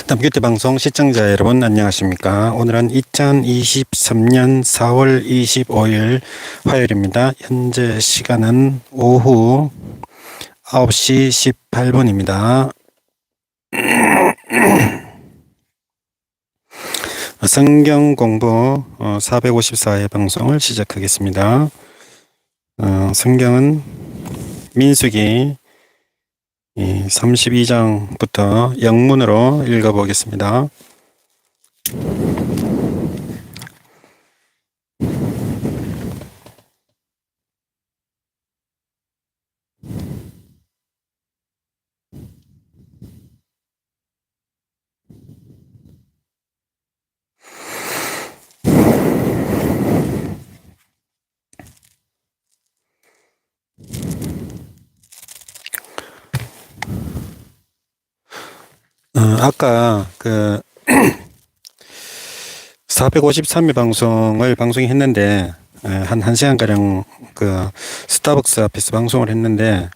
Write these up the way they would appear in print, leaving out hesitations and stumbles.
남규태방송 시청자 여러분 안녕하십니까. 오늘은 2023년 4월 25일 화요일입니다. 현재 시간은 오후 9시 18분입니다. 성경공부 454회 방송을 시작하겠습니다. 성경은 민수기 32장부터 영문으로 읽어보겠습니다. 아까 453회 방송을 방송했는데 한 1시간가량 스타벅스 앞에서 방송을 했는데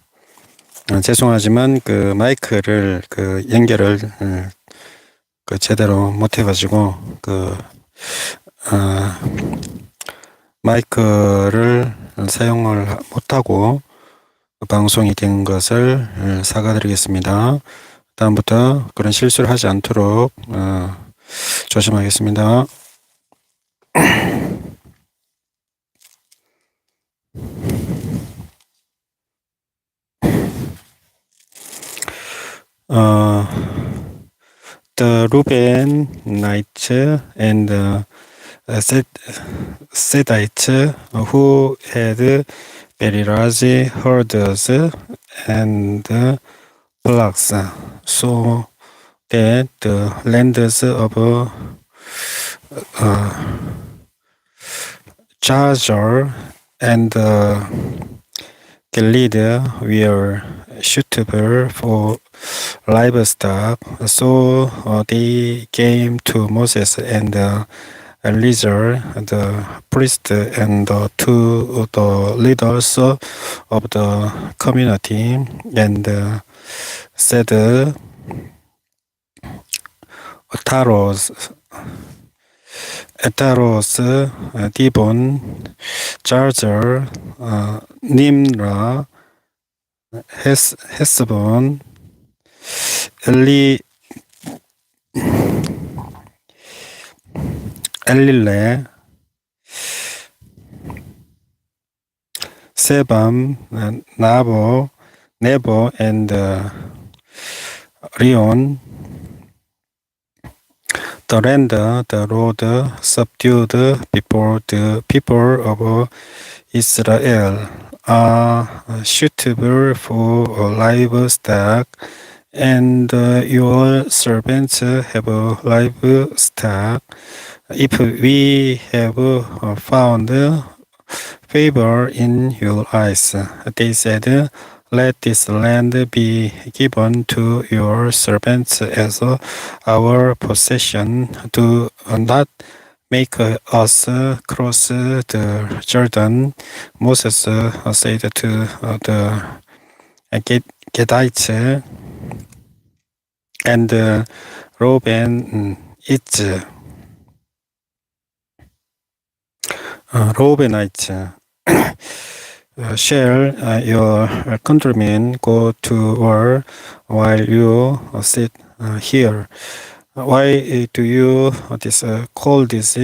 죄송하지만 마이크를 연결을 제대로 못 해가지고 마이크를 사용을 못하고 방송이 된 것을 사과드리겠습니다. 다음부터 그런 실수를 하지 않도록 조심하겠습니다. The Reubenites and the Sedites who had very large herds and flocks, so that the lands of Jazer and Gilead were suitable for livestock, so they came to Moses and Eleazar, the priest, and to the leaders of the community, and said, Taros, Dibon, Jazer, Nimra, Hesbon, Elile, Sebam, Nebo, and Rion. The land, the Lord subdued before the people of Israel are suitable for livestock, and your servants have livestock. If we have found favor in your eyes, they said, let this land be given to your servants as our possession. Do not make us cross the Jordan. Moses said to the Gadites and Reubenites, shall your countrymen go to war while you sit here? Why do you call this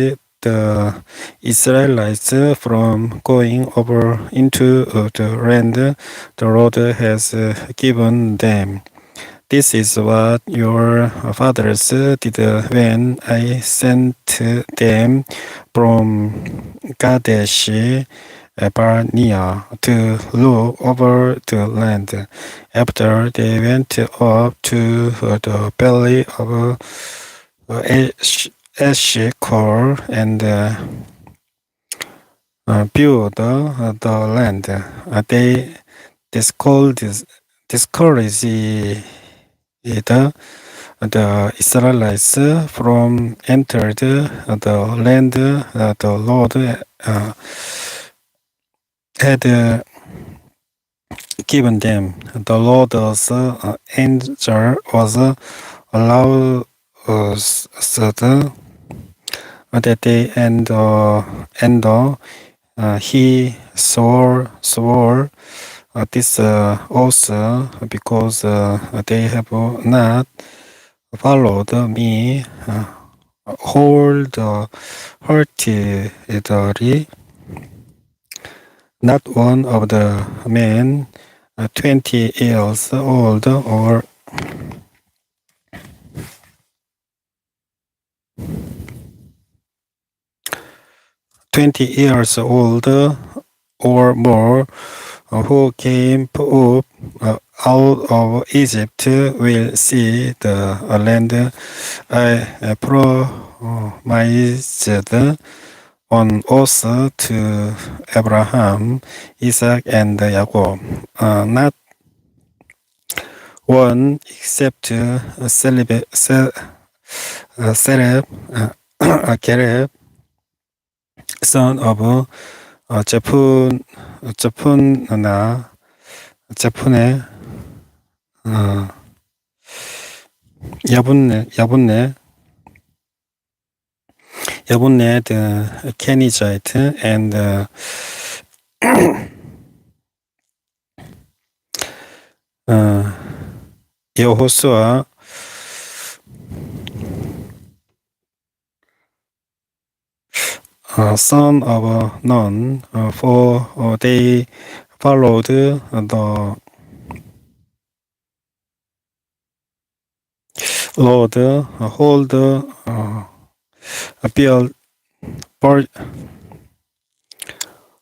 the Israelites from going over into the land the Lord has given them? This is what your fathers did when I sent them from Kadesh Barnea to look over the land. After they went up to the valley of Eshcol and viewed the land, they discouraged the Israelites from entered the land the Lord had given them. The Lord's angel was said that day, and he swore this also because they have not followed me wholeheartedly. Not one of the men 20 years old or 20 years old or more who came up out of Egypt will see the land I promised on oath to Abraham, Isaac, and Jacob. Not one except Caleb, son of Jephunneh, Yabunne the Kenizite, and Yehoshua, son of Nun, for they followed the Lord,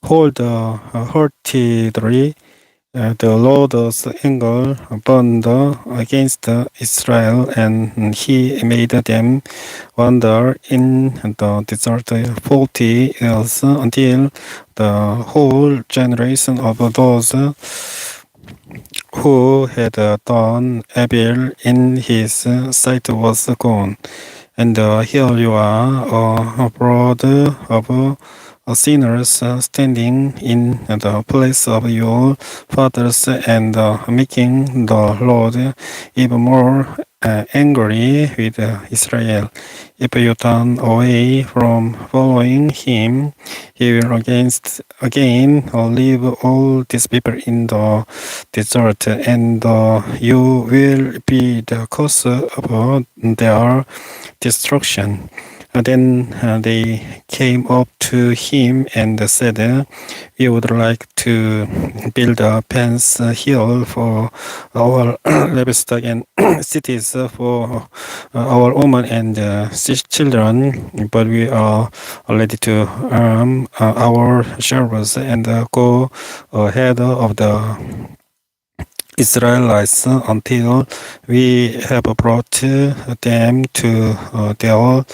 hold heartedly. The Lord's anger burned against Israel, and he made them wander in the desert 40 years until the whole generation of those who had done evil in his sight was gone. And here you are, a brood of sinners standing in the place of your fathers and making the Lord even more angry with Israel. If you turn away from following him, he will again leave all these people in the desert, and you will be the cause of their destruction. Then they came up to him and said, "We would like to build a fence here for our livestock and cities for our women and children, but we are ready to arm our servants and go ahead of the Israelites until we have brought them to their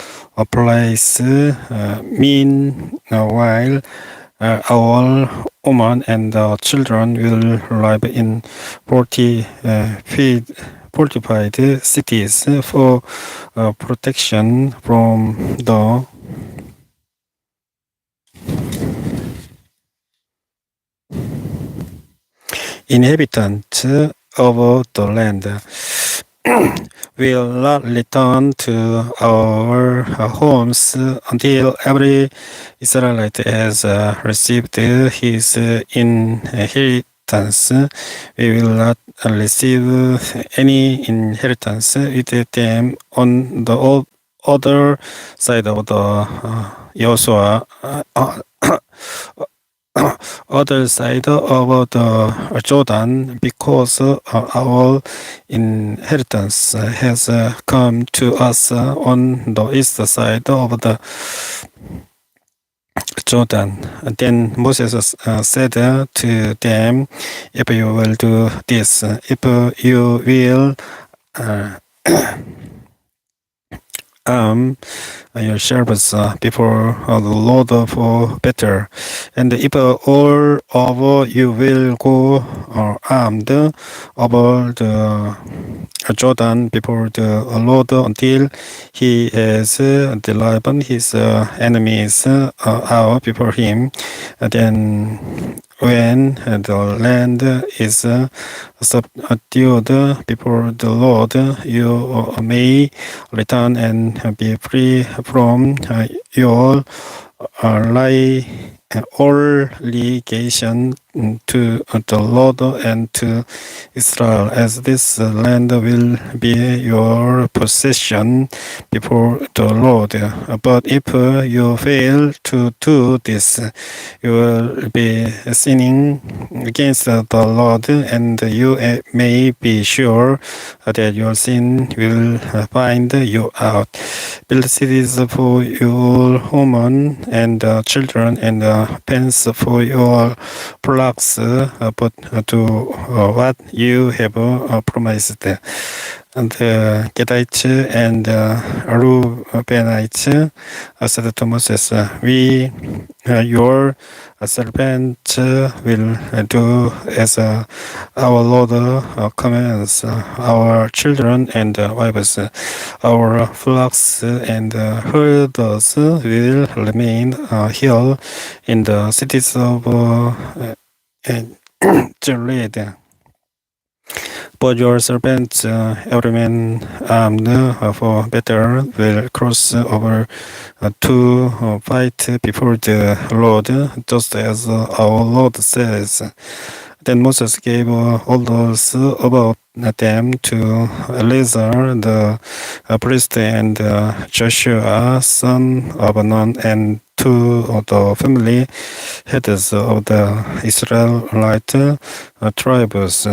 place. Meanwhile, our women and children will live in fortified cities for protection from the inhabitants of the land. Will not return to our homes until every Israelite has received his inheritance. We will not receive any inheritance with them on the other side of the Joshua. Other side of the Jordan, because our inheritance has come to us on the east side of the Jordan. Then Moses said to them, "If you will do this, if you will your servants before the Lord for better. And if all of you will go armed over the Jordan before the Lord until he has delivered his enemies out before him, then when the land is subdued before the Lord, you may return and be free from your obligation to the Lord and to Israel, as this land will be your possession before the Lord. But if you fail to do this, you will be sinning against the Lord, and you may be sure that your sin will find you out. Build cities for your women and children, and pens for your flocks, but to what you have promised. And the Gadites and Reubenites said to Moses, "We, your servants, will do as our Lord commands. Our children and wives, our flocks and herds will remain here in the cities of Gilead. But your servants, every man armed for battle, will cross over to fight before the Lord, just as our Lord says." Then Moses gave orders about them to Eleazar the priest and Joshua son of Nun, and to the family heads of the Israelite tribes.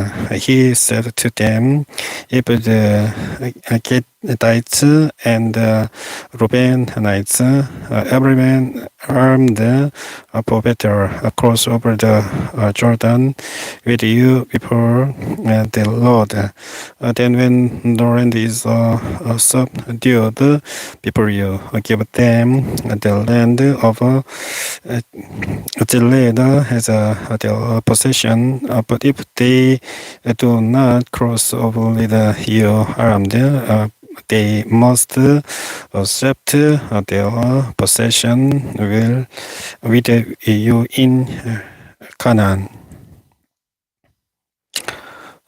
He said to them, "If the Gadites and Reubenites, every man armed for battle, cross over the Jordan with you before the Lord, then when the land is subdued before you, give them the land of Gilead as their possession. But if they do not cross over with you armed, they must accept their possession with you in Canaan."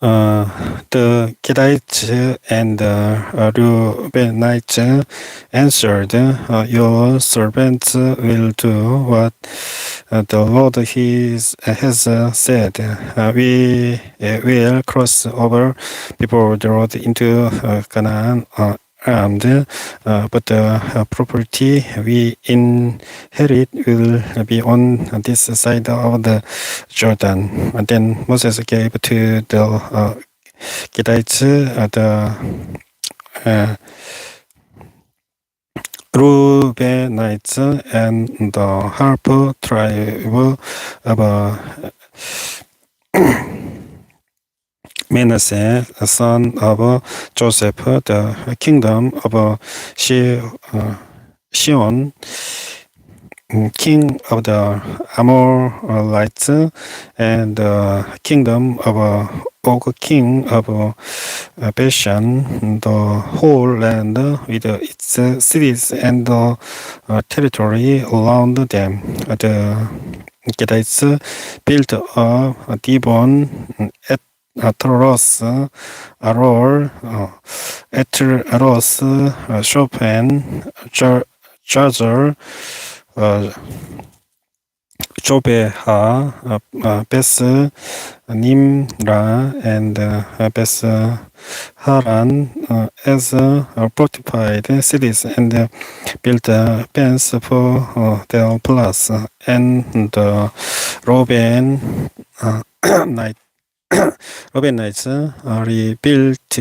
The Gadites and Reubenites answered, "Your servants will do what the Lord has said. We will cross over before the road into Canaan armed, but the property we inherit will be on this side of the Jordan." And then Moses gave to the Gadites, the Reubenites, and the half tribe of Manasseh, son of Joseph, the kingdom of Shion, king of the Amorites, and the kingdom of Og, king of Bashan, the whole land with its cities and the territory around them. The Gadites built a Dibon, Atros, Aror, Atros, Chopin, Jazer, Jobeha, Beth Nimra, and Beth Haran as fortified cities, and built pens for their palace. And the Reubenites rebuilt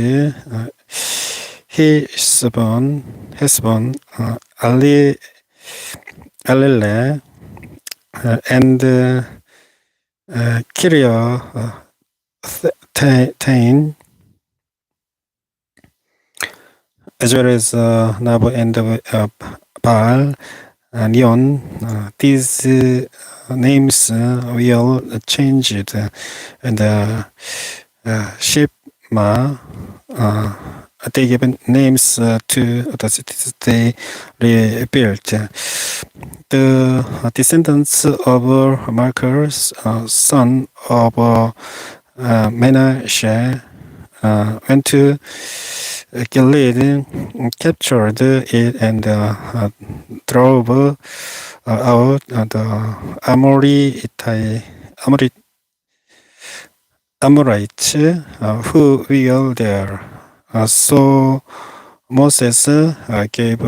Heshbon, Alele, and Kiriatain, as well as Nabo and Baal, Neon. These names will changed, and Shipma, they given names to the cities they rebuilt. The descendants of Machir's son of Manasseh went to Gilead, captured it, and drove out the Amorites who were there. So Moses gave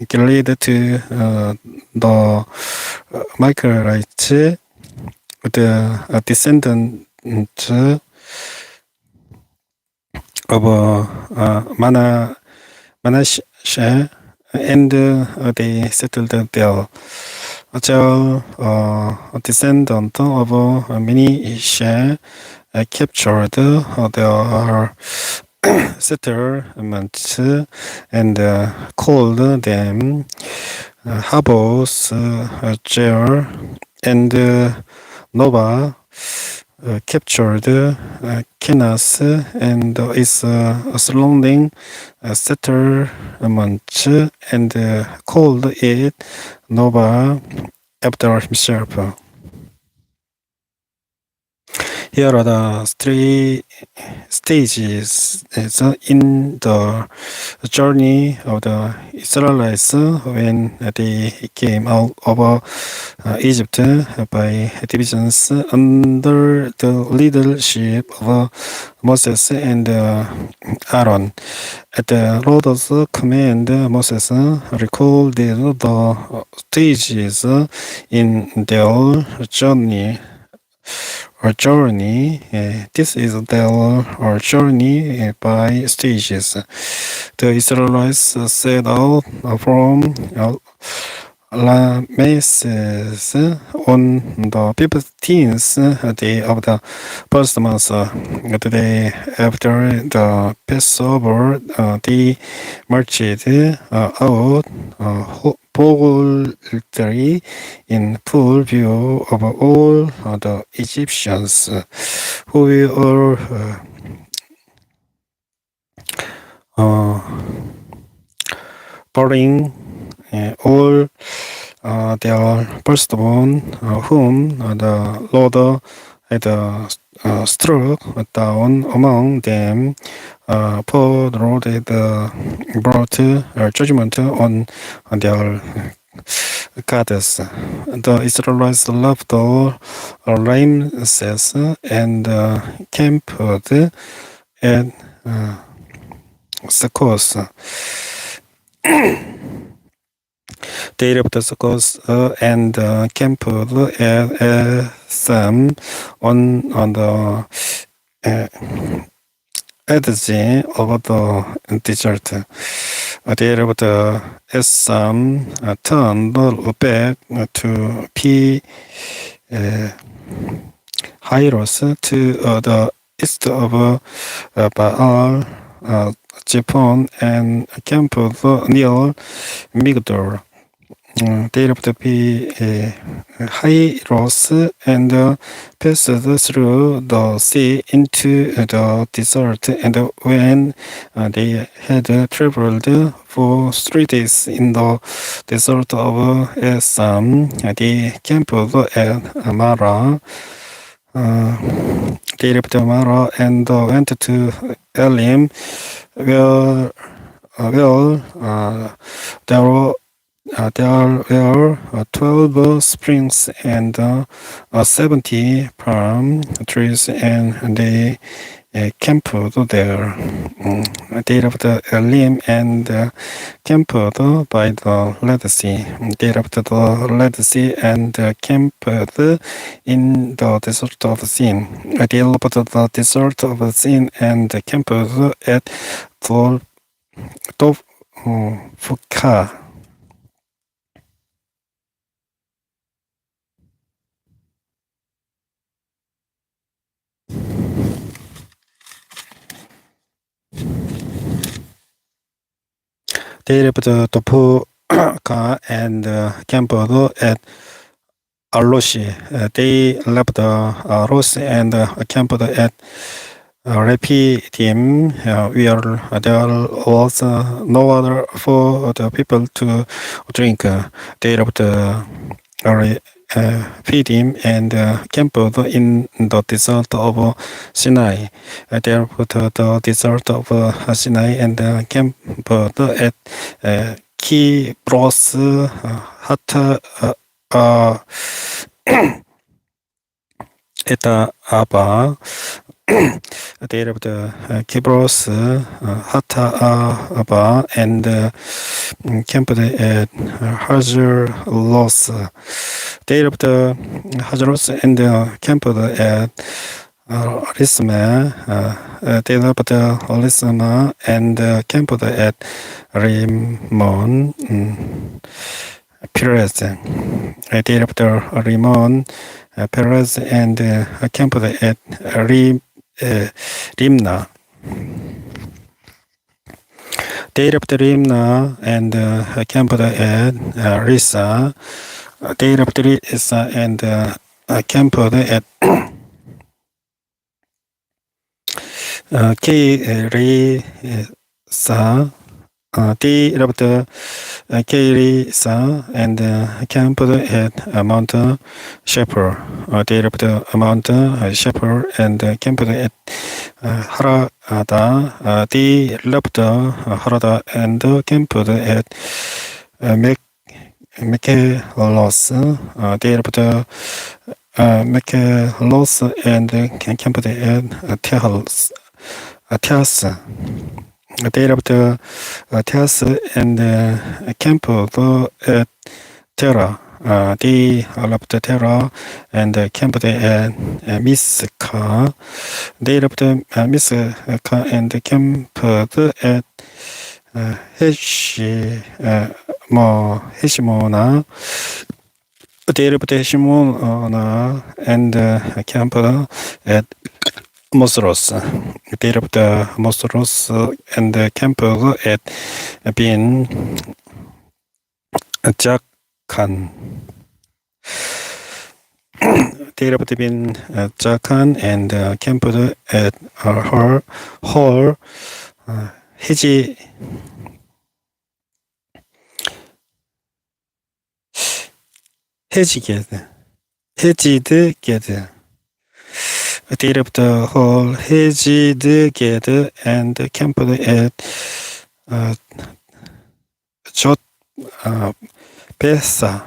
Gilead to the Machirites, the descendants of Manasseh, and they settled there. The descendant of Manasseh captured their settlements and called them Habos, Jer, and Nova. Captured Kenas and its surrounding settlement and called it Nova after himself. Here are the three stages in the journey of the Israelites when they came out of Egypt by divisions under the leadership of Moses and Aaron. At the Lord's command, Moses recalled the stages in their journey. This is their journey by stages. The Israelites set out from Rameses on the 15th day of the first month. The day after the Passover, they marched out boldly in full view of all the Egyptians who were burning all their firstborn, whom the Lord had struck down among them, for the Lord had brought judgment on their goddess. The Israelites left Ramses and camped at Succoth. They left Succoth and camped at Etham on the edge of the desert. They left Etham, turned back to Hyros to the east of Baal Zephon and camped near Migdol. They left Hyros and passed through the sea into the desert, and when they had traveled for 3 days in the desert of Etham, they camped at Marah. They left Marah and went to Elim, where there were 12 springs and 70 palm trees, and they camped there. They left Elim and camped by the Red Sea. They left the Red Sea and camped in the desert of Sin. They left the desert of Sin and camped at Dovka. They left Dovka and camped at Aloshi. They left Alos and camped at Rephidim, where there was no water for the people to drink. They left Rephidim and camped in the desert of Sinai. They left the desert of Sinai and camped at Kibros Hatta Eta Abba. They left Kibros Hatta Abba and camped at Hazeros. They left Hazeros and camped at Risma. They left Risma and camped at Rimon. Perez. They left Rimon Perez and camped at Rimna. They left Rimna and camped at Risa. They left Risa and camped at Kerisa. They left Kerisa and camped at Mount Shepherd. They left Mount Shepherd and camped at Harada. They left Harada and camped at Mekelos. They left Mekelos and camped at Teas. They left Teas and camped at Terra. They left Terra and camped at Miska. They left Miska and camped at Heshimona. They left Heshimona and camped at Mosros. They left Mosros and camped at Bin Jakan. They left Bin Jakan and camped at Hor Hejidged. They left Hor Hejidged and camped at Jot Besa.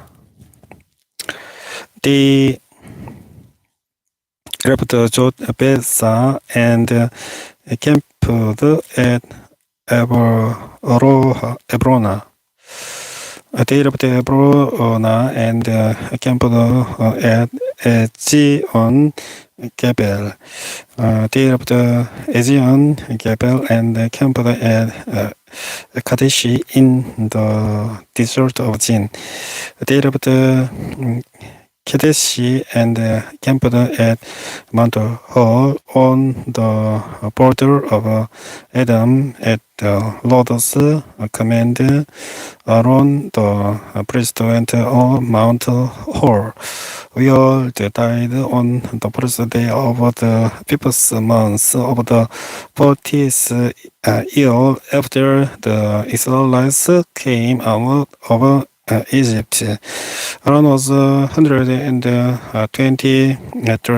They left Jot Besa and camped at Ebrona. They left Ebrona and camped at Ezion Gebel. They left Ezion Gebel and camped at Kadesh in the desert of Zin. They left Kadesh and camped at Mount Hor on the border of Edom at the Lord's command. Aaron the priest went on Mount Hor. We all died on the first day of the 5th month of the 40th year after the Israelites came out of Egypt. Aaron was 123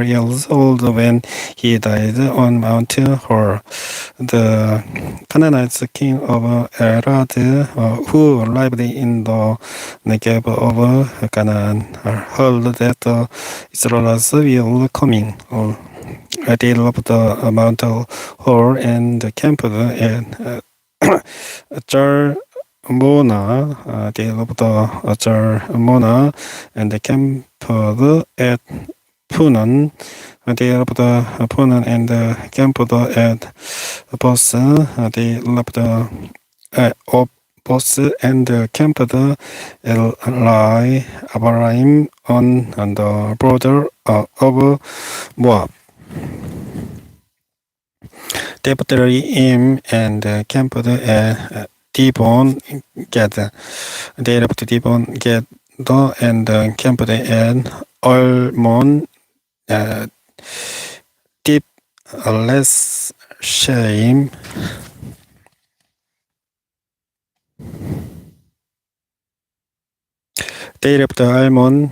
years old when he died on Mount Hor. The Canaanites king of Arad, who lived in the Negev of Canaan, heard that the Israelites were coming. They left the Mount Hor and camped at Mona. They left Mona and camped at Punan. They left Punan and camped at Bos. They left Bos and camped at Eli Abraham on the border of Moab. They left him and camped at Dibon Gad. They left Dibon Gad and camped at Almon less shame. They left the Almond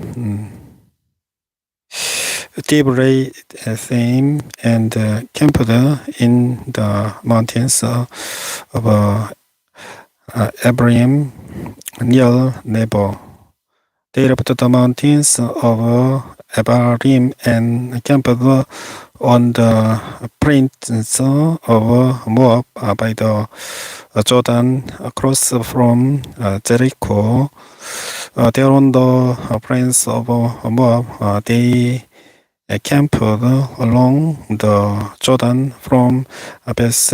deep theme and camped in the mountains of Abraham near Nebo. They left the mountains of Abraham and camped on the plains of Moab by the Jordan across from Jericho. There on the plains of Moab, they camped along the Jordan from Beth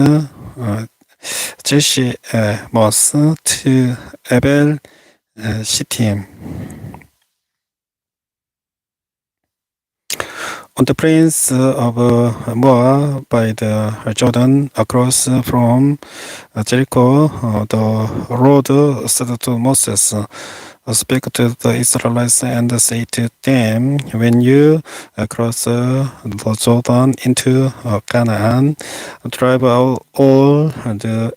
Jeshimoth to Abel Shittim. On the plains of Moab by the Jordan across from Jericho, the Lord said to Moses, "Speak to the Israelites and say to them, when you cross the Jordan into Canaan, drive out all the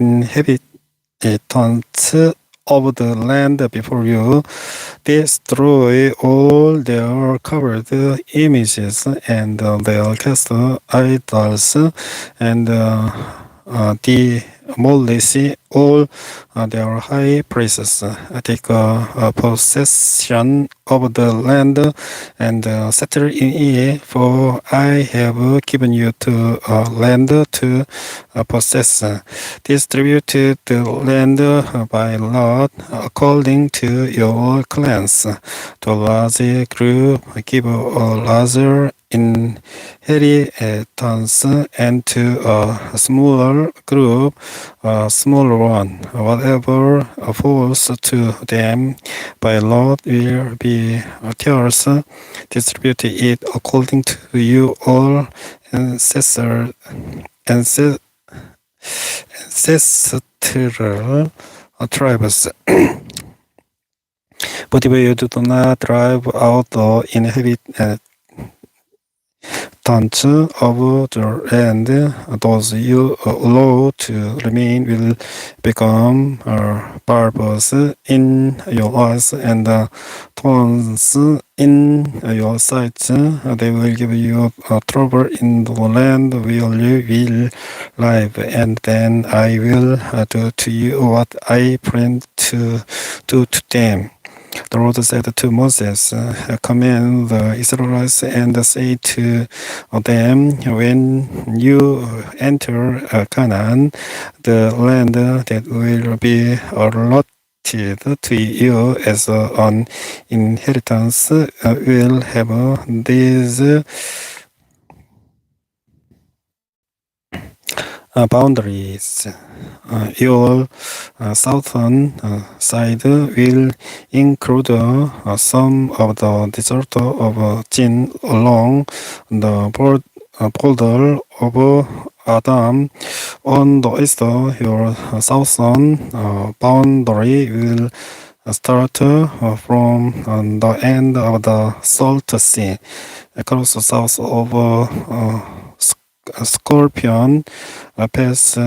inhabitants of the land before you, destroy all their covered images and their cast idols, and demolish all their high places. Take possession of the land and settle in it, for I have given you to land to possess. Distribute the land by lot according to your clans. To a large group give a larger inheritance, and to a smaller group a smaller one. Whatever falls to them by lot will be theirs. Distribute it according to you all ancestral tribes. But if you do not drive out the inhabitants of the land, those you allow to remain will become barbers in your eyes and thorns in your sight. They will give you trouble in the land where you will live, and then I will do to you what I plan to do to them. The Lord said to Moses, "Command the Israelites and say to them, when you enter Canaan, the land that will be allotted to you as an inheritance will have these boundaries. Your southern side will include some of the desert of Jin along the border of Adam. On the east, your southern boundary will start from the end of the Salt Sea, across south of Scorpion Pass,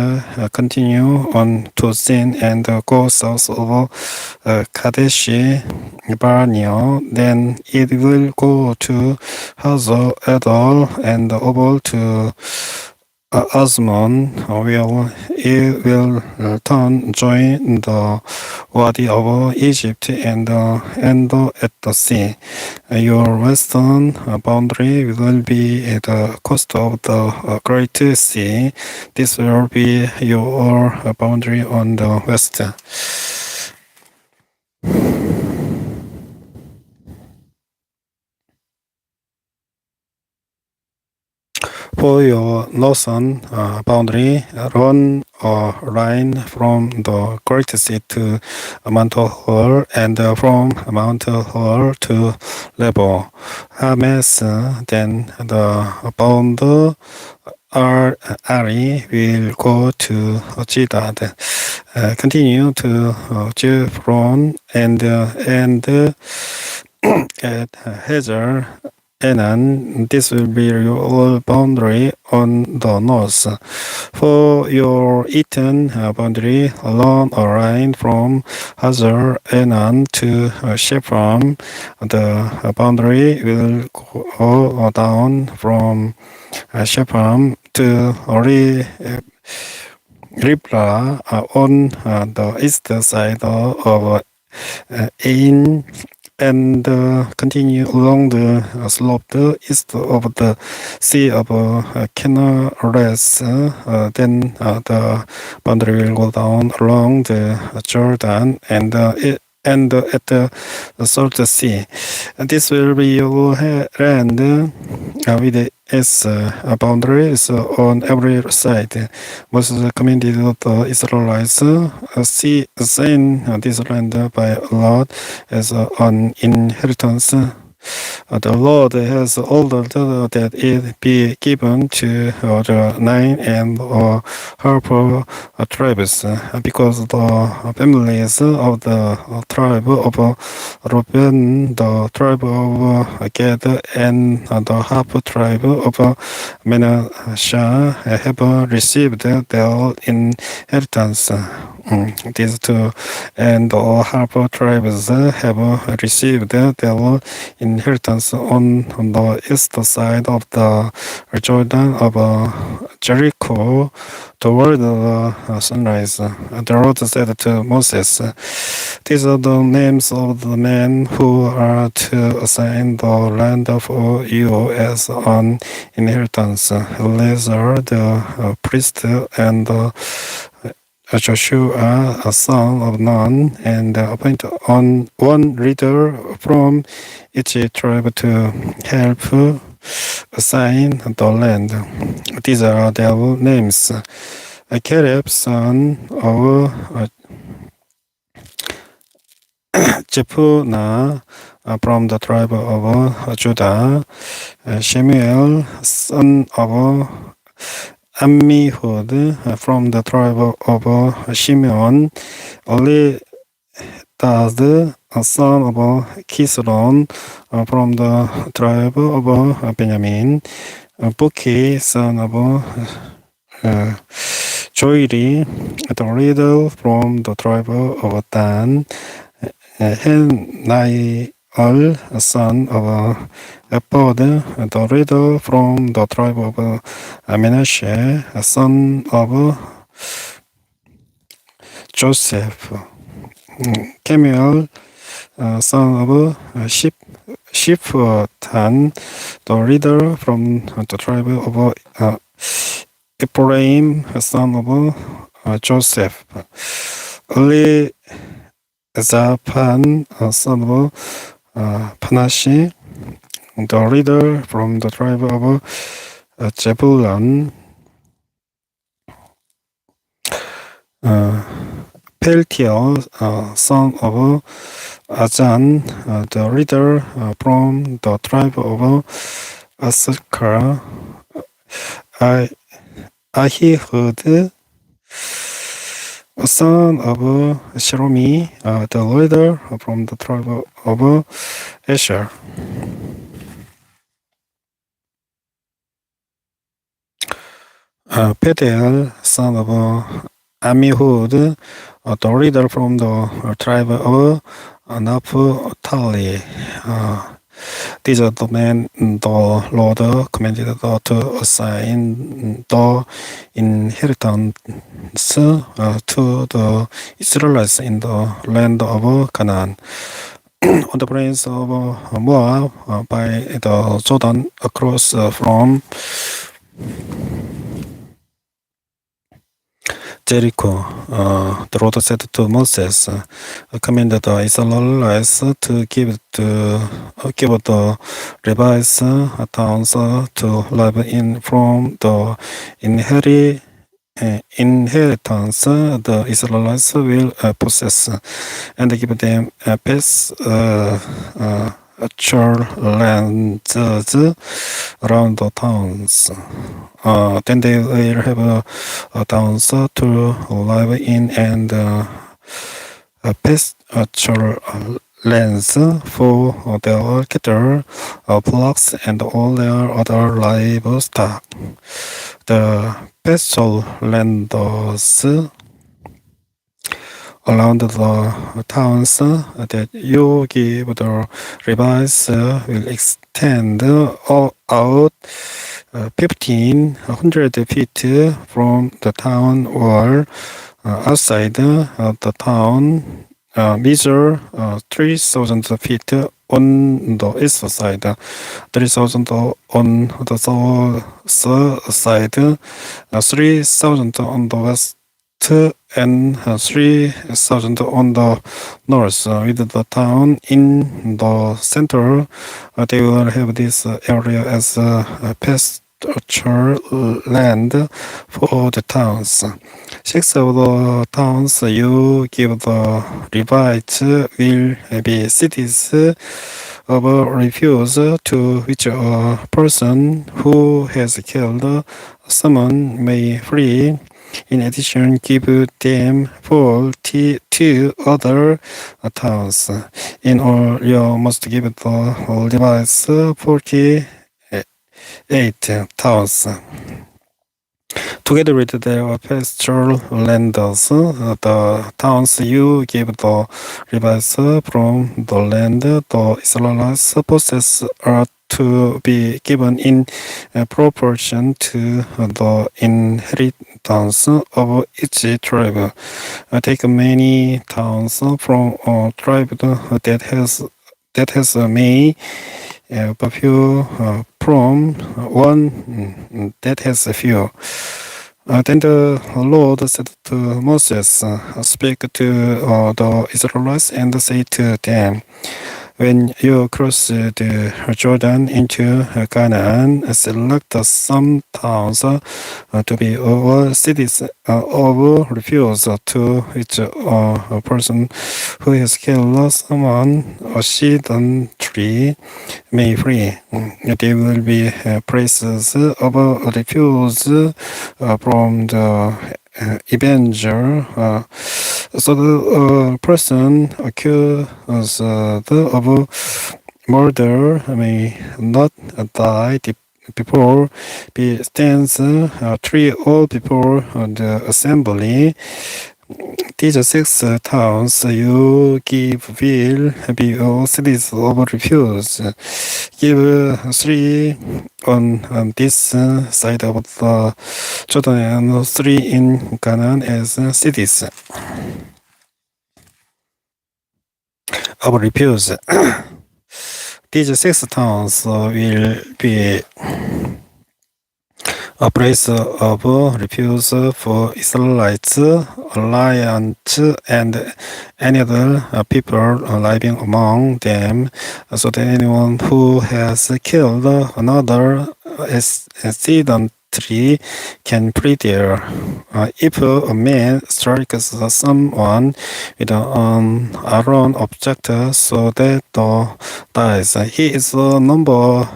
continue on to Zin and go south of Kadesh Barnea. Then it will go to Hazor Edel and over to Azmon, where it will join the Wadi of Egypt and end at the sea. Your western boundary will be at the coast of the Great Sea. This will be your boundary on the west. For your northern boundary, run a line from the Great Sea to Mount Hor, and from Mount Hor to Lebo Hamas. Then the bound Ari will go to Jidad, continue to Jefron, and end at Hazer. Enan, this will be your boundary on the north. For your eastern boundary, along a line from Hazar Enan to Shepram, the boundary will go down from Shepram to Ribla on the east side of Ain and continue along the slope east of the Sea of Kinnereth. Then the boundary will go down along the Jordan and at the Salt Sea. This will be your land with its boundaries on every side. Moses commanded the Israelites see this land by lot as an inheritance. The Lord has ordered that it be given to the 9 and half tribes, because the families of the tribe of Reuben, the tribe of Gad, and the half tribe of Manasseh have received their inheritance. These two and all half tribes have received their inheritance on the east side of the Jordan of Jericho toward the sunrise. The Lord said to Moses, "These are the names of the men who are to assign the land for you as an inheritance: Eleazar the priest, and Joshua, a son of Nun, and appoint on one leader from each tribe to help assign the land." These are their names: Caleb, son of Jephunneh, from the tribe of Judah; Shemuel, son of Ammihud, from the tribe of Shimeon; Elidad, son of Kisron, from the tribe of Benjamin; Buki, son of Joiri, the leader from the tribe of Dan; Henai, son of Ephod, the leader from the tribe of Manasseh, son of Joseph; Kemuel, son of Shiphan, the leader from the tribe of Ephraim, son of Joseph; Elizaphan, son of Panashi, the leader from the tribe of Zebulun; Peltiel, son of Azan, the leader from the tribe of Issachar; Ahihud, son of Shelomi, the leader from the tribe of Asher. Pedel, son of Ammihud, the leader from the tribe of Naphtali. These are the men the Lord commanded to assign the inheritance to the Israelites in the land of Canaan, on the plains of Moab, by the Jordan, across from Jericho. The Lord said to Moses, "Command the Israelites to give the Levites towns to live in from the inheritance the Israelites will possess, and give them pasture lands around the towns. Then they will have towns to live in, and pasture lands for their cattle, flocks, and all their other livestock. The pasture lands around the towns that you give the Levites will extend out 1,500 feet from the town wall. Outside the town, measure 3,000 feet on the east side, 3,000 on the south side, 3,000 on the west, and 3,000 on the north. With the town in the center, they will have this area as a pasture land for the towns. 6 of the towns you give the Levites will be cities of refuge to which a person who has killed someone may flee. In addition, give them 42 other towns. In all, you must give the Levites 48 towns. Together with their pastoral lands, the towns you give the Levites from the land the Israelites possess are to be given in proportion to the inheritance of each tribe. Take many towns from a tribe that has many, but few from one that has a few. Then the Lord said to Moses, speak to the Israelites and say to them, when you cross the Jordan into Canaan, select some towns to be cities of refuge to each person who has killed someone accidentally may flee. They will be places of refuge from the avenger, so the person accused of murder may not die before he stands trial before the assembly. These 6 towns you give will be all cities of refuge. Give 3 on this side of the Jordan and 3 in Canaan as cities of refuge. These 6 towns will be a place of refuge for Israelites, alliance, and any other people living among them, so that anyone who has killed another accidentally can flee there. If a man strikes someone with an iron object so that dies, he is a murderer.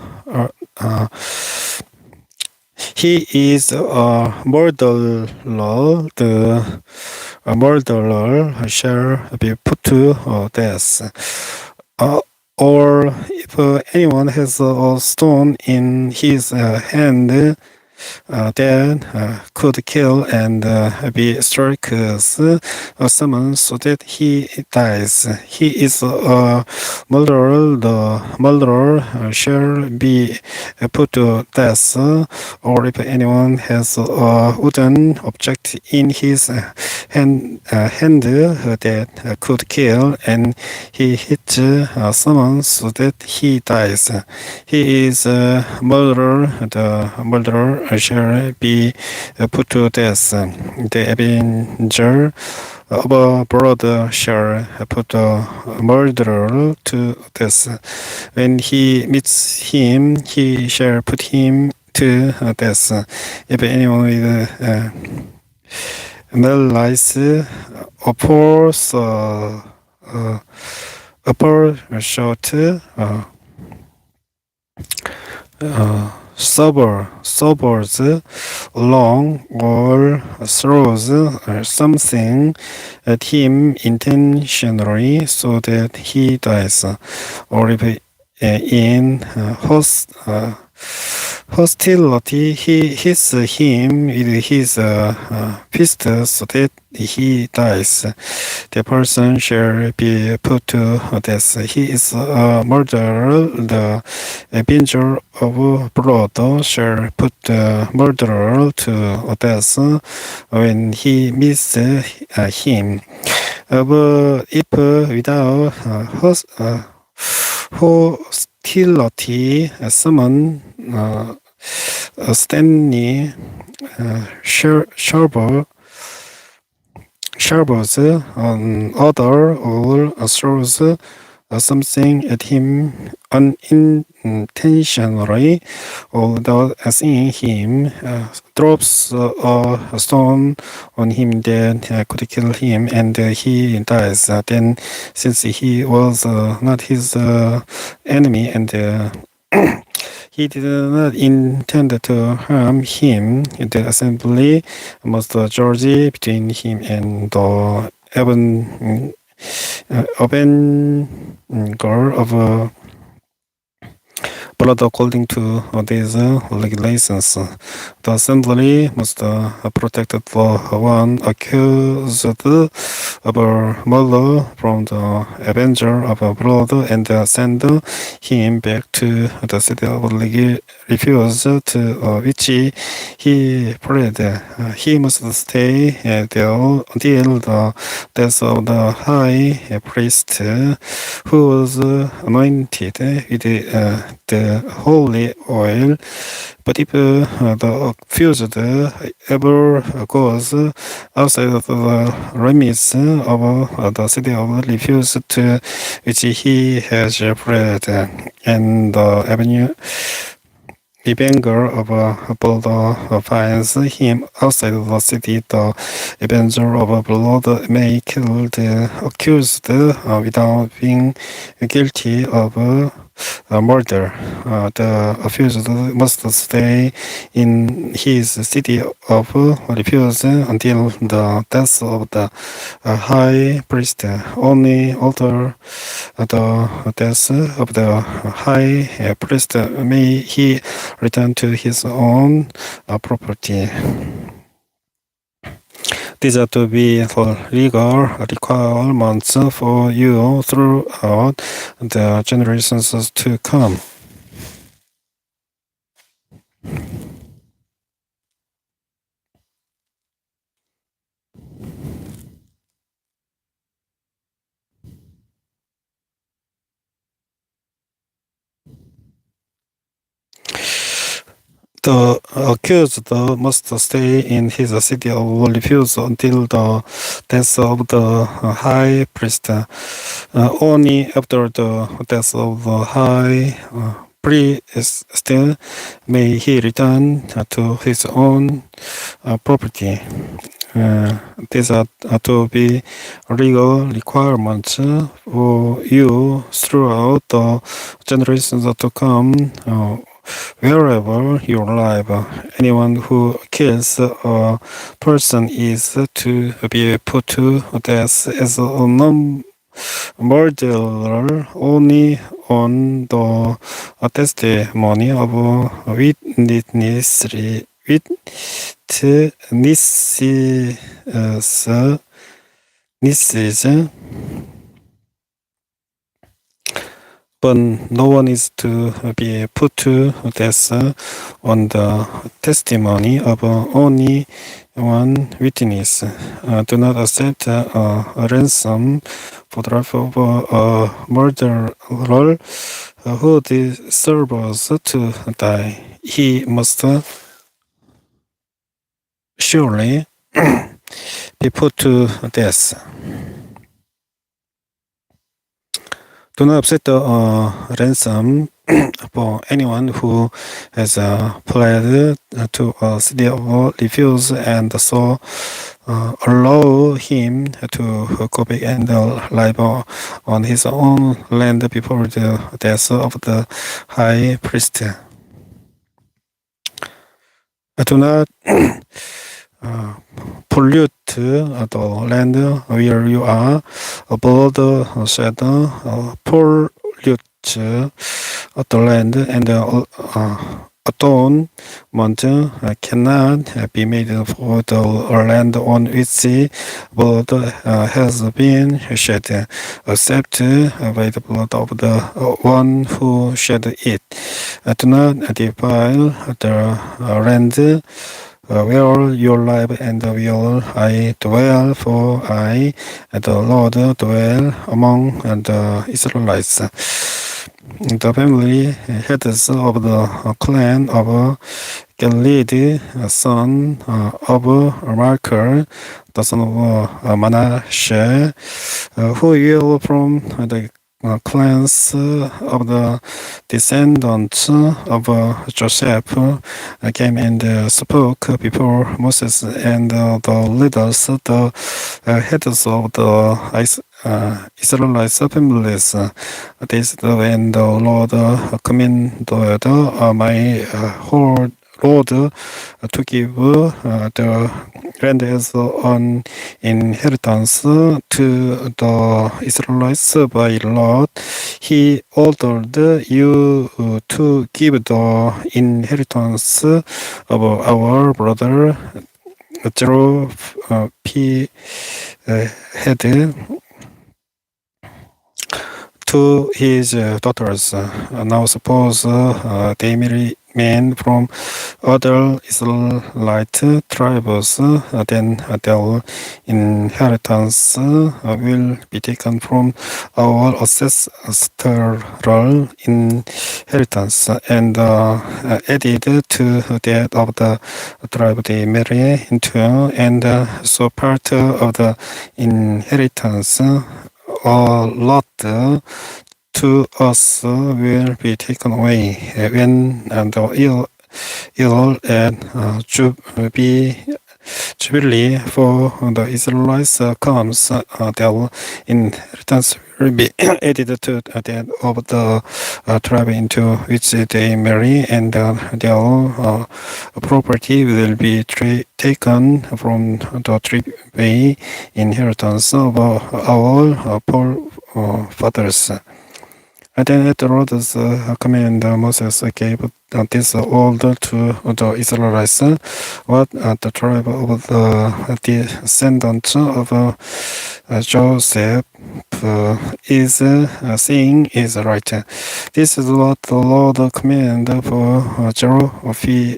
The murderer shall be put to death. Or if anyone has a stone in his hand, that could kill and be struck someone so that he dies. He is a murderer. The murderer shall be put to death. Or if anyone has a wooden object in his hand that could kill and he hits someone so that he dies, he is a murderer. The murderer shall be put to death. The avenger of a brother shall put the murderer to death. When he meets him, he shall put him to death. If anyone with malice oppose upper short sobers along or throws something at him intentionally so that he dies, or if in hostility he hits him with his fist so that he dies, the person shall be put to death. He is a murderer. The avenger of blood shall put the murderer to death when he meets him. But if without hostility, someone standing sharpens on other or throws something at him unintentionally, or without seeing him, drops a stone on him that could kill him, and he dies. Then, since he was not his enemy and he did not intend to harm him, the assembly must judge between him and the avenger of blood according to these regulations. The assembly must protect the one accused of murder from the avenger of blood and send him back to the city of refuge to which he fled. He must stay there until the death of the high priest who was anointed with the holy oil. But if the accused ever goes outside of the limits of the city of refuge to which he has fled, and the avenger of blood finds him outside of the city, the avenger of blood may kill the accused without being guilty of murder. The accused must stay in his city of refuge until the death of the high priest. Only after the death of the high priest may he return to his own property. These are to be the legal requirements for you throughout the generations to come. The accused must stay in his city of refuge until the death of the high priest. Only after the death of the high priest may he return to his own property. These are to be legal requirements for you throughout the generations to come. Wherever you live, anyone who kills a person is to be put to death as a murderer only on the testimony of witnesses. But no one is to be put to death on the testimony of only one witness. Do not accept a ransom for the life of a murderer who deserves to die. He must surely be put to death. Do not accept a ransom for anyone who has fled to a city of refuge, and so allow him to go back and live on his own land before the death of the high priest. Do not pollute the land where you are. Blood shed pollute the land, and atonement cannot be made for the land on which blood has been shed, except by the blood of the one who shed it. Do not defile the land where you live and will I dwell, for I, the Lord, dwell among the Israelites. The family heads of the clan of Gilead, son of Machir, the son of Manasseh, who will from the clans of the descendants of Joseph came and spoke before Moses and the leaders, the heads of the Israelite families. This is when the Lord commanded my whole Lord to give the land as an inheritance to the Israelites by lot. He ordered you to give the inheritance of our brother Zelophehad to his daughters. Now suppose they marry men from other Israelite tribes, then their inheritance will be taken from our ancestral inheritance and added to that of the tribe they marry into, and so part of the inheritance lot to us will be taken away when the ill and Jubilee for the Israelites comes. Their inheritance will be added to that of the tribe into which they marry, and their property will be taken from the tribe inheritance of our forefathers. And then at the Lord's command, Moses gave this order to the Israelites. What the tribe of the descendants of Joseph is saying is right. This is what the Lord commanded for Zelophehad's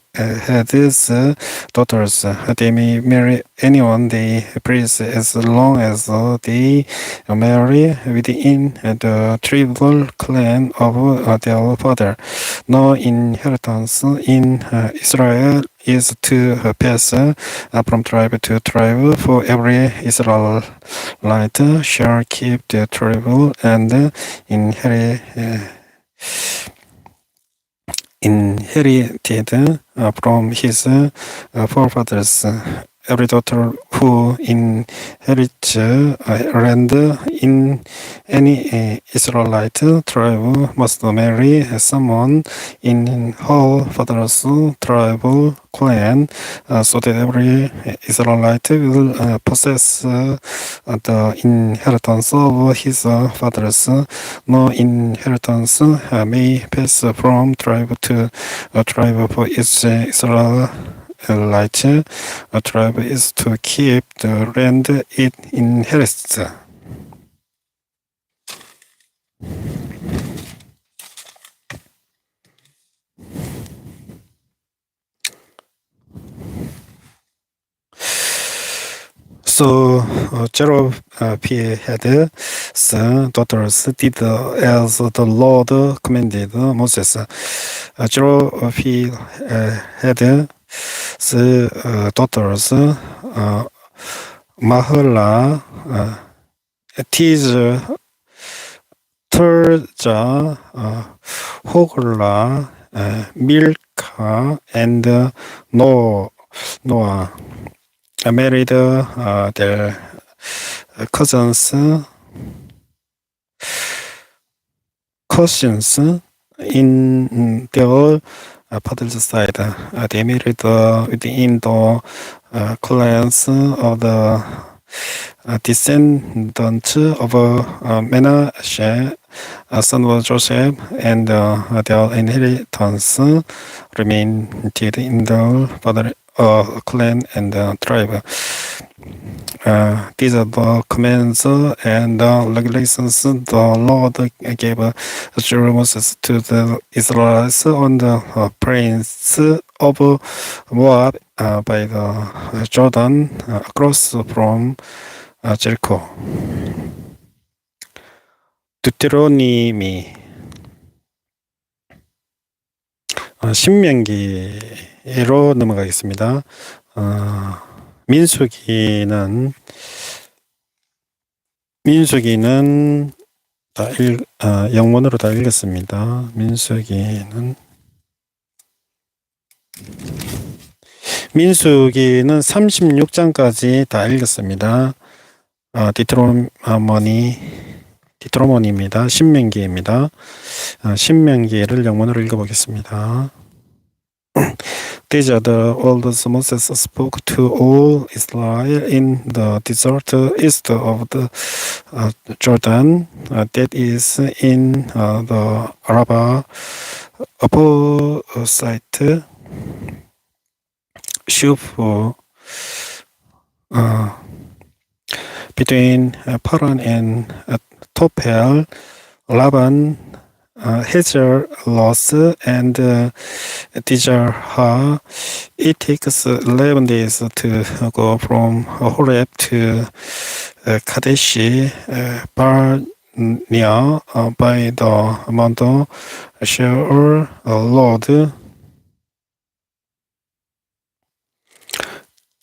daughters. They may marry anyone they please as long as they marry within the tribal clan of their father. No inheritance in Israel is to pass from tribe to tribe, for every Israelite shall keep the tribal and inherited from his forefathers. Every daughter who inherits land in any Israelite tribe must marry someone in her father's tribal clan, so that every Israelite will possess the inheritance of his fathers. No inheritance may pass from tribe to tribe for each Israelite. A tribe is to keep the land it inherits. So Zelophehad's daughters did as the Lord commanded Moses. Zelophehad's daughters, Mahlah, Tiz, Terza, Hogla, Milcah, and Noah married their cousins in their father's side. They married within the clans of the descendants of Manasseh, son of Joseph, and their inheritance remained in the father clan and tribe. These are the commands and regulations the Lord gave through Moses to the Israelites on the plains of Moab by the Jordan across from Jericho. Deuteronomy 신명기로 넘어가겠습니다. 민수기는 영문으로 다 읽었습니다. 민수기는 36장까지 다 읽었습니다. 디트로노미입니다. 신명기입니다. 신명기를 영문으로 읽어보겠습니다. These are the words Moses spoke to all Israel in the desert east of the Jordan, that is in the Arabah opposite Shuf, between Paran and Tophel, Laban, Hazeroth, and Dizerah. It takes 11 days to go from Horeb to Kadesh Barnea by the Mount Sheol, Lord.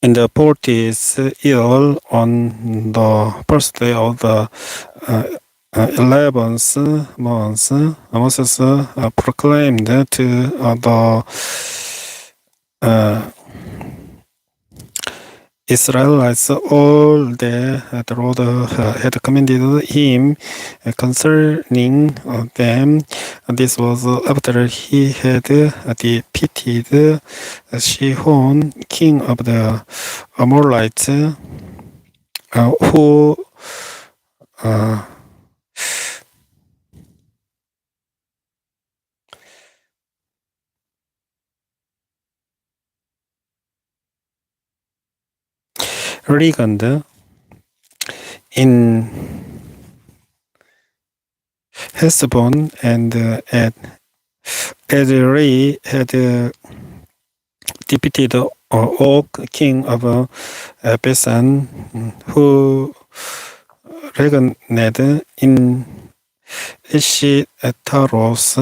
In the 40th year, on the first day of the 11th month, Moses proclaimed to the Israelites all that the Lord had commanded him concerning them. This was after he had defeated Sihon, king of the Amorites, who Regand in Hesbon and at Edrei had defeated Og, king of Bashan, who reigned in Eshtaros,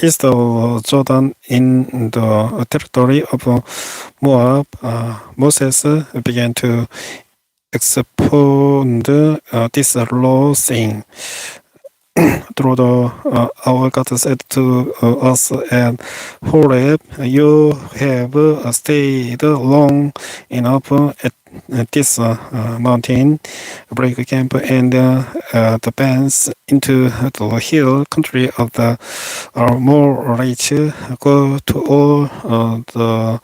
east of Jordan in the territory of Moab. Moses began to expound this law, saying, "Through our God said to us at Horeb, you have stayed long enough at this mountain, break camp and advance into the hill country of the Amorites, go to all the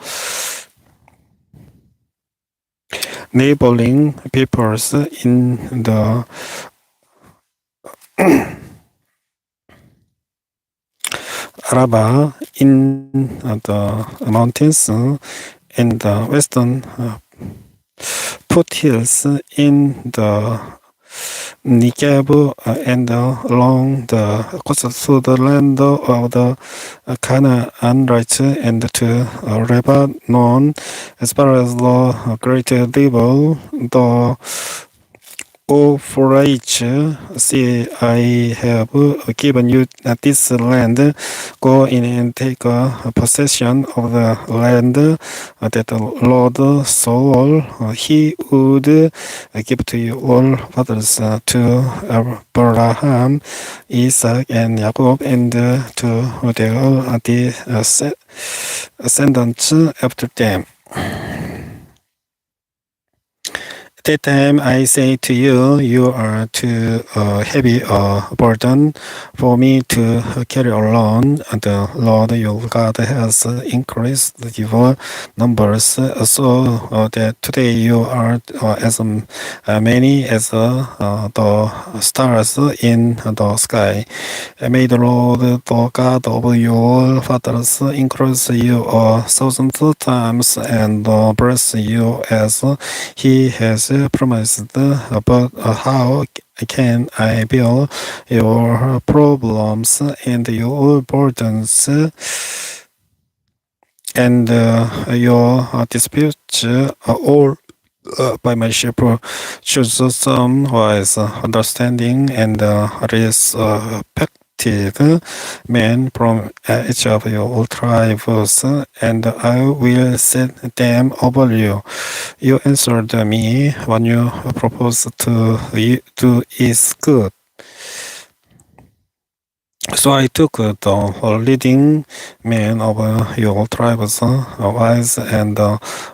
neighboring peoples in the Arabah, in the mountains, in the western foothills, in the Negev, and along the coast to the land of the Canaanites, and to Lebanon, as far as the great river, the Euphrates. See, I have given you this land. Go in and take possession of the land that the Lord swore he would give to your fathers, to Abraham, Isaac, and Jacob, and to their descendants after them. That time I say to you, you are too heavy a burden for me to carry alone. The Lord your God has increased your numbers so that today you are as many as the stars in the sky. May the Lord, the God of your fathers, increase you 1,000 times and bless you as He has promised. But how can I bear your problems and your burdens and your disputes all by myself? Choose some wise, understanding, and respected men from each of your tribes, and I will set them over you. You answered me, when you propose to do is good. So I took the leading men of your tribes, wise and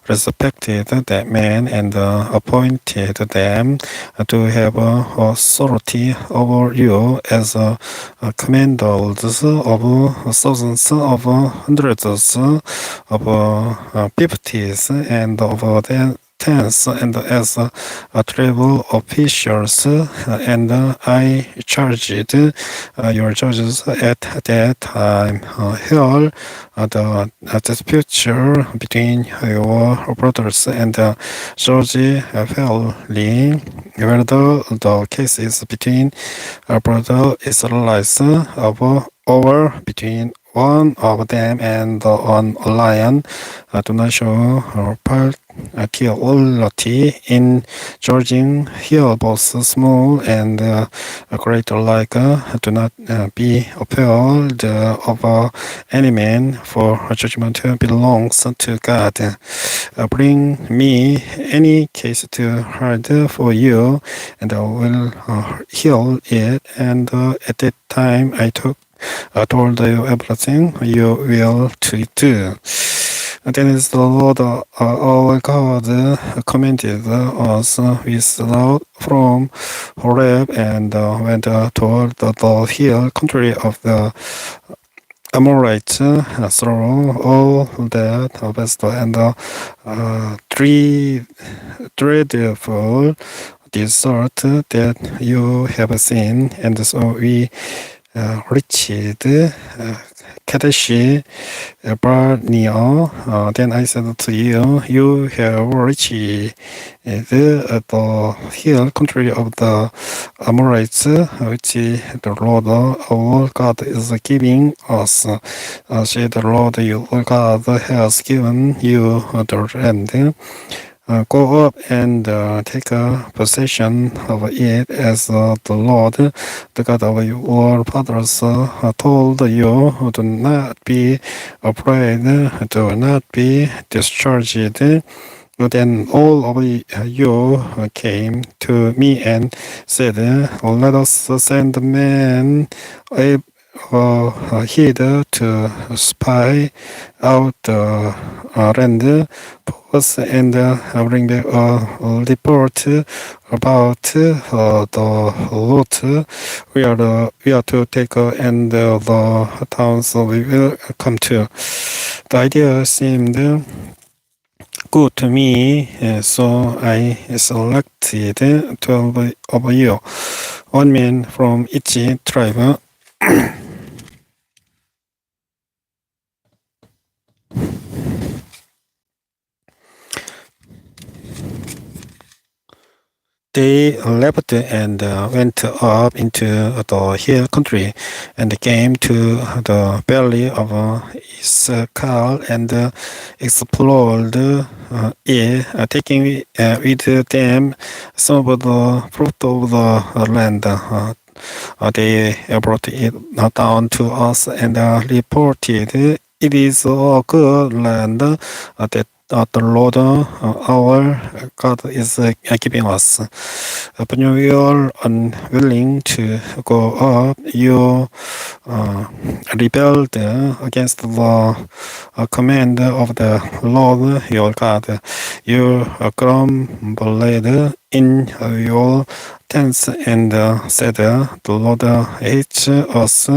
respected that man, and appointed them to have authority over you as commanders of thousands, of hundreds, of fifties, and of tens, and as tribal officials, and I charged your judges at that time. Here, the dispute between your brothers and judge fairly, whether the case is between brother Israelites over between one of them and one lion. Do not show partiality in judging. Here both small and great alike. Do not be appalled of any man, for judgment belongs to God. Bring me any case too hard for you, and I will heal it. And at that time I told you everything you will to do. Then is the Lord our God commanded us with loud from Horeb, and went toward the hill country of the Amorites, through all that vast and dreadful desert that you have seen, and so we reached Kadesh Barnea. Then I said to you, you have reached the hill country of the Amorites, which the Lord our God is giving us. Say the Lord your God has given you the land. Go up and take possession of it, as the Lord, the God of your fathers, told you. Do not be afraid, do not be discharged. Then all of you came to me and said, let us send men hid to spy out the land for us, and bring back a report about the route we are to take, and the towns we will come to. The idea seemed good to me, so I selected 12 of you, one man from each tribe. They left and went up into the hill country, and came to the valley of Issachar, and explored it, taking with them some of the fruit of the land. They brought it down to us and reported, it is a good land that the Lord our God is giving us. But you are unwilling to go up. You rebelled against the command of the Lord your God. You grumbled in your tents and said, "The Lord hates us."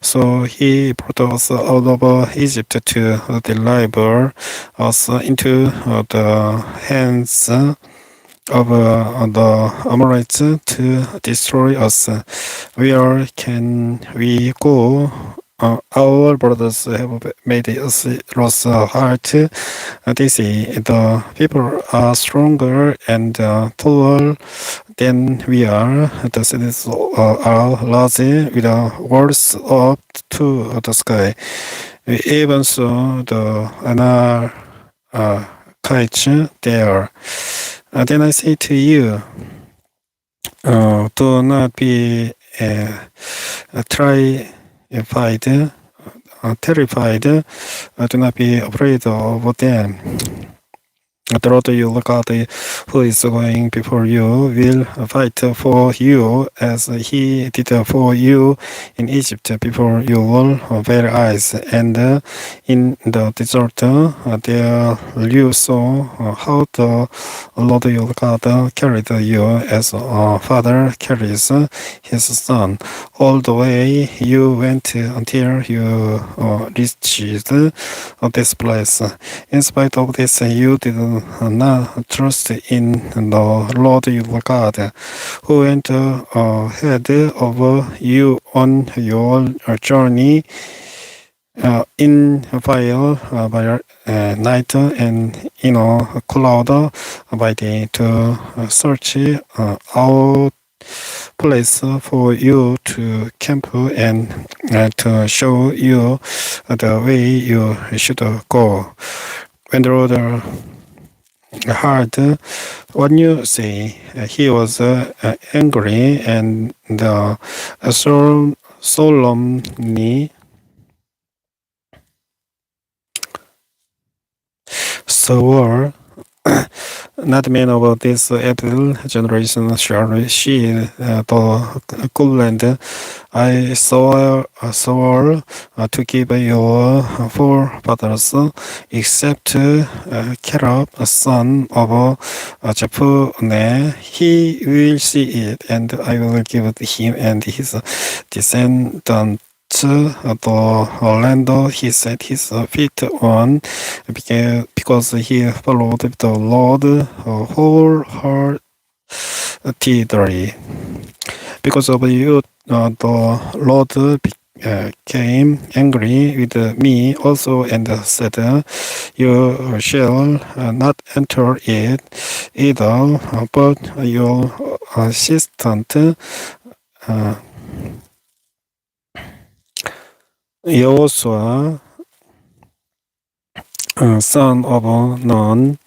So he brought us out of Egypt to deliver us into the hands of the Amorites to destroy us. Where can we go? Our brothers have made us lost heart. They say the people are stronger and taller than we are. The cities are large with walls up to the sky. Even so, the Anarchites there. Then I say to you, do not be terrified. Do not be afraid of them. The Lord your God, who is going before you, will fight for you as he did for you in Egypt before your very eyes. And in the desert, there you saw how the Lord your God carried you as a father carries his son. All the way you went until you reached this place. In spite of this, you did not trust in the Lord your God, who went ahead of you on your journey in fire by night and in a cloud by day to search out place for you to camp and to show you the way you should go. When the Lord heard what you say, he was angry and solemnly swore, "Not many of this evil generation shall see the good land I swore to give your forefathers, except Caleb, son of Jephunneh. He will see it, and I will give him and his descendants the land he set his feet on, because he followed the Lord wholeheartedly. Because of you, the Lord became angry with me also and said, You shall not enter it either, but your assistant Joshua, son of Nun,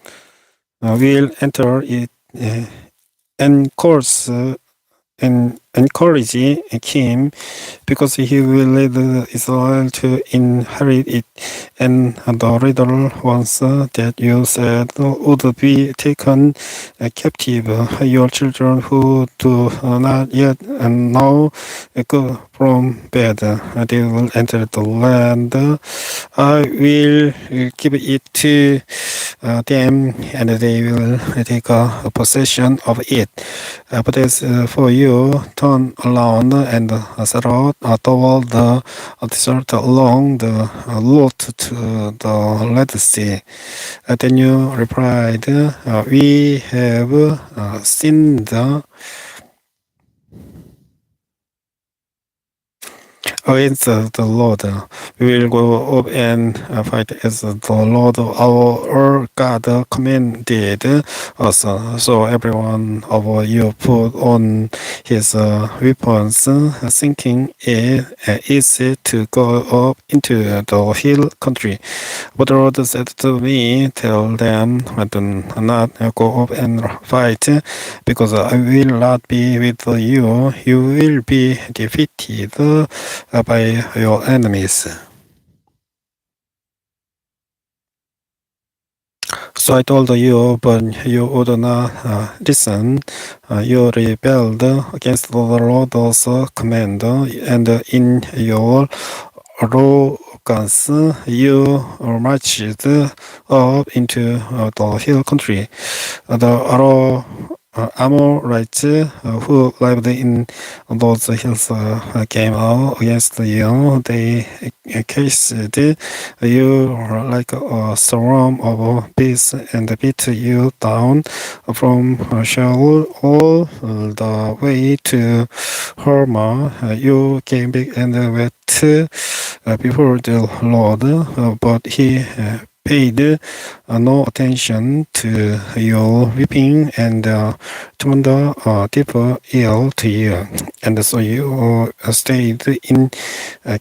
will enter it and encourage him, because he will lead Israel to inherit it. And the little ones that you said would be taken captive, your children who do not yet know good from bad, they will enter the land. I will give it to them, and they will take possession of it. But as for you, turn around and set out toward the desert along the route to the Red Sea. Then you replied, We have sinned against the Lord. We will go up and fight as the Lord our God commanded us. So everyone of you put on his weapons, thinking it easy to go up into the hill country. But the Lord said to me, Tell them, do not go up and fight, because I will not be with you. You will be defeated by your enemies. So I told you, but you would not listen. You rebelled against the Lord's command, and in your arrogance, you marched up into the hill country. The Amorites who lived in those hills came out against you. They cased you like a swarm of bees and beat you down from Sheol all the way to Hormah. You came back and wept before the Lord, but he paid no attention to your weeping and turned a deeper ear to you. And so you stayed in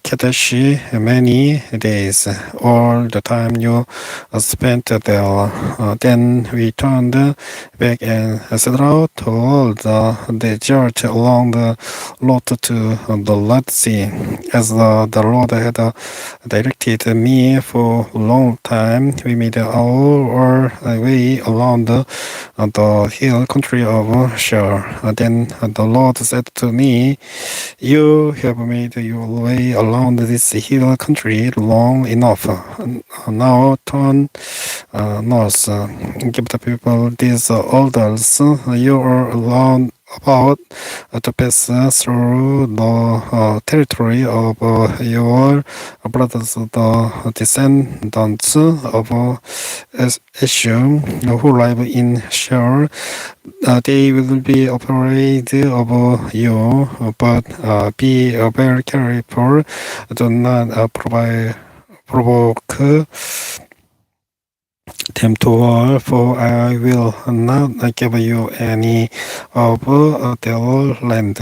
Kadesh many days, all the time you spent there. Then we turned back and set out toward the desert along the road to the Red Sea, as the Lord had directed me for a long time. We made our way around the hill country of Shur. Then the Lord said to me, "You have made your way around this hill country long enough. Now turn north. Give the people these orders. You are allowed about to pass through the territory of your brothers, the descendants of Esau, who live in Shur. They will be afraid of you, but be very careful. Do not provoke them to war, for I will not give you any of their land,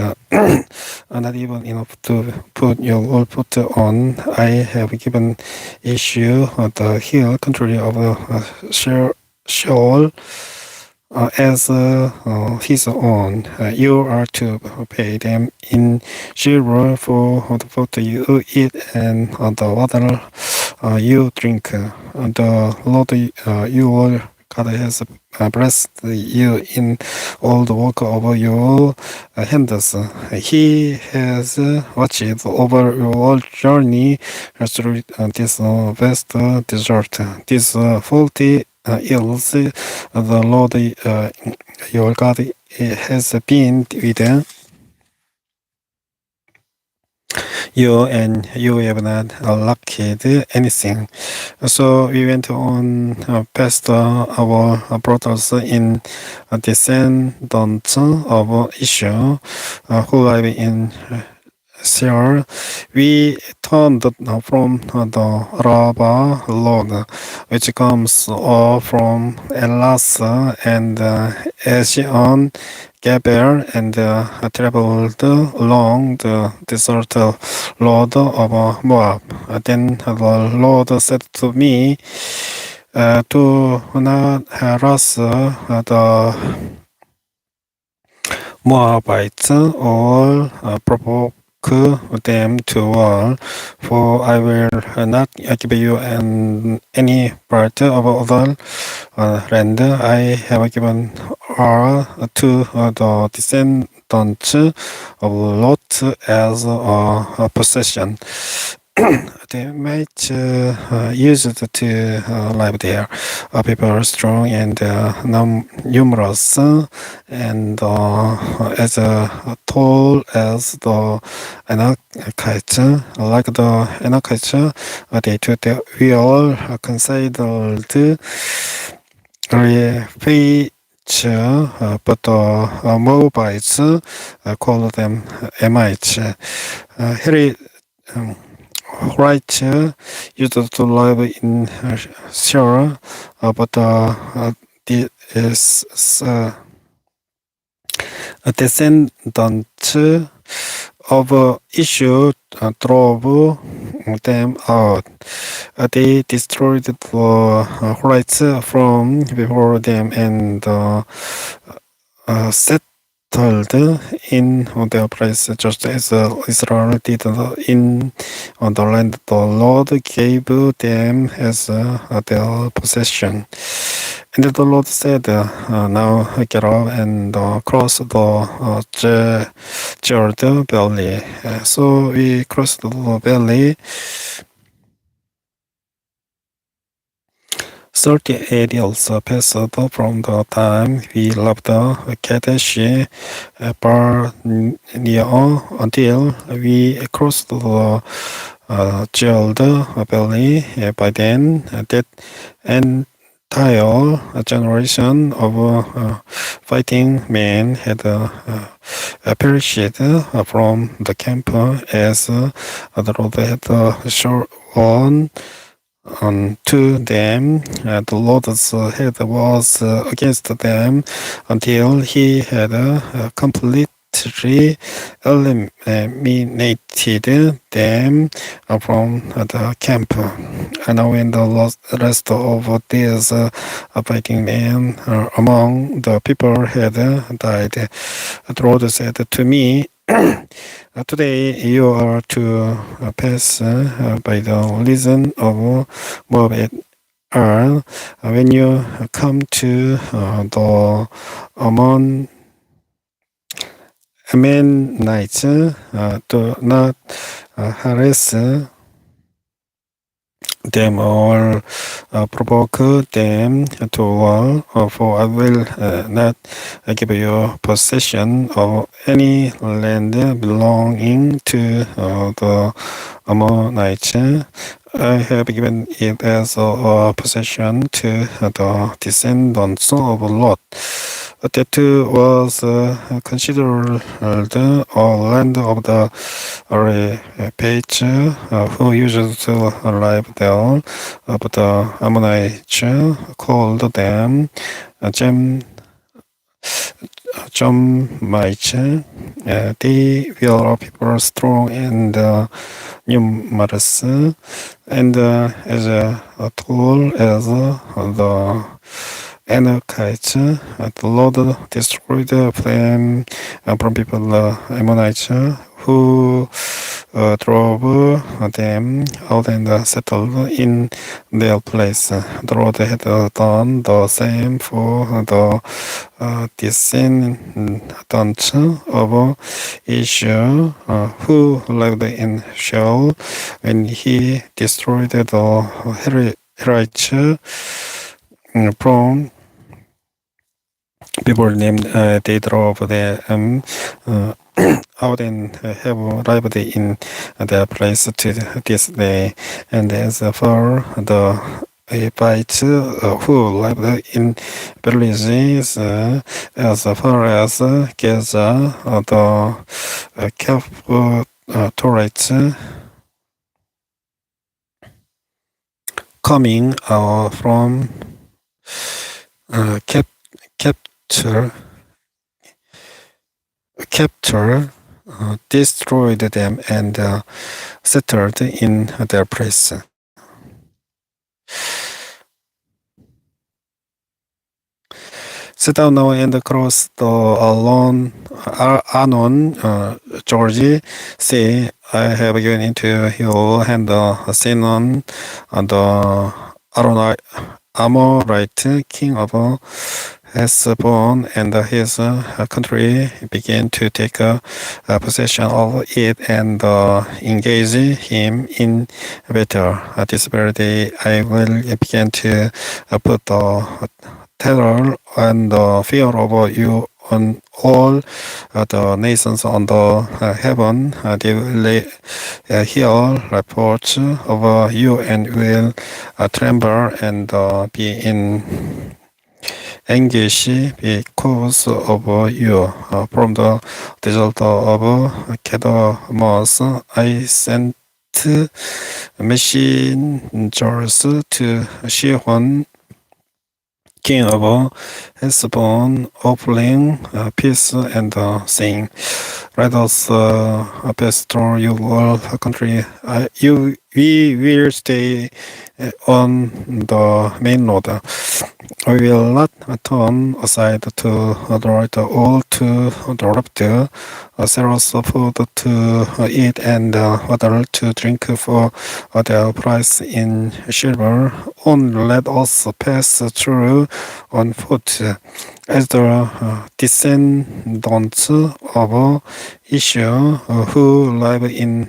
not even enough to put your foot on. I have given issue the hill country of Sheol as his own. You are to pay them in silver for the food you eat and the water you drink. The Lord your God has blessed you in all the work of your hands. He has watched over your journey through this vast desert. This 40 years, the Lord your God has been with you, and you have not lacked anything. So we went on past our brothers in descendants of Esau, who live in Seir. We turned from the Araba road, which comes from Elas and Ezion Geber, and traveled along the desert road of Moab. Then the Lord said to me, "Do not harass the Moabites or provoke them to war, for I will not give you any part of other land I have given her to the descendants of Lot as a possession." They might use it to live there. People are strong and numerous, and as tall as the Anakites. Like the Anakites, they took the wheel considered refuge, but the Moabites call them Emites. Right used to live in Syria, but this descendant of Esau drove them out. They destroyed the rights from before them and settled in their place, just as Israel did in the land the Lord gave them as their possession. And the Lord said, Now get up and cross the Jordan Valley. So we crossed the valley. 38 years passed from the time we left Kadesh Barnea until we crossed the Jordan Valley. By then, that entire generation of fighting men had perished from the camp as the Lord had shown unto them. The Lord's head was against them until he had completely eliminated them from the camp. And when the rest of these fighting men among the people had died, the Lord said to me, Today you are to pass by the region of Moab and Ar. When you come to the Ammonites, do not harass them or provoke them to war, for I will not give you possession of any land belonging to the Ammonites. I have given it as a possession to the descendants of Lot. That was considered a land of the page who used to live there, but the Ammonites called them Jomites. They were people strong and numerous, and as tall as the Anakites. The Lord destroyed them from people, Ammonites, who drove them out and settled in their place. The Lord had done the same for the descendants of Esau, who lived in Sheol, when he destroyed the Herites from people named. They drove them out and have lived in their place to this day. And as for the Hivites who lived in villages as far as Gaza, the Caphtorites coming from capture destroyed them and settled in their place. Sit down now and cross the Arnon, George. See, I have given into your hand the Sinon, the Amorite king of Heshbon, and his country began to take possession of it and engage him in battle. This very day I will begin to put the terror and the fear of you on all the nations under heaven. They will hear reports of you and will tremble and be in anguish because of you. From the desert of Kedamos I sent messengers to Sihon, king of Hesbon, offering peace and saying, let us bestow you all country. We will stay on the main road. We will not turn aside to the right or to the left. Sell us food to eat and water to drink for their price in silver. Only let us pass through on foot as the descendants of Esau who live in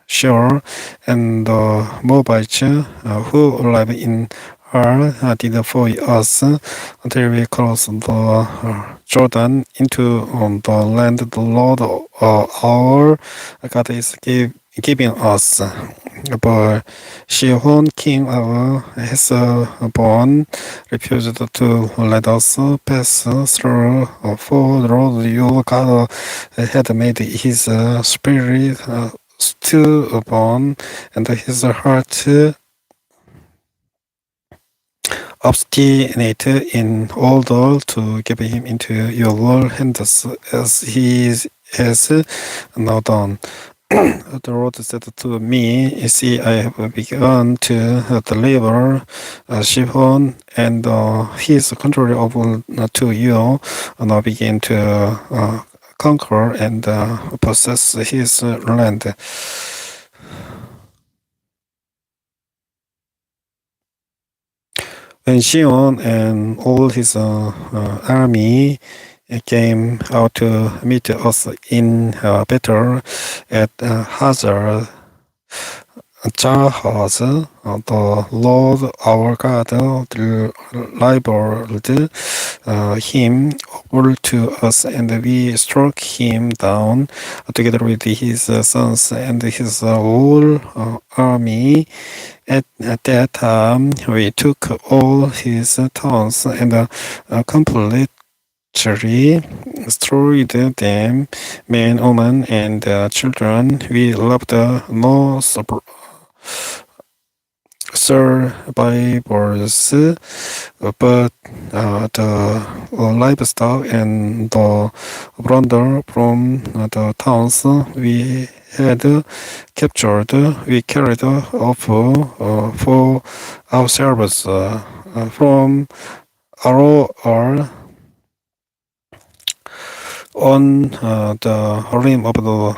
Shore and the Moabites who live in did for us until we cross the Jordan into the land the Lord our God is giving us. But Sihon, king of Heshbon, refused to let us pass through, for the Lord your God had made his spirit stubborn and his heart obstinate in order to give him into your hands as he has now done. The Lord said to me, see, I have begun to deliver Shihon and his country over to you, and I begin to conquer and possess his land. When Shion and all his army came out to meet us in battle at Hazar Jahaz, the Lord our God delivered him over to us, and we struck him down together with his sons and his whole army. At that time, we took all his towns and completely destroyed them, men, women, and children. We loved no survivors, but the livestock and the plunder from the towns we had captured, we carried off for ourselves from Aroer on the rim of the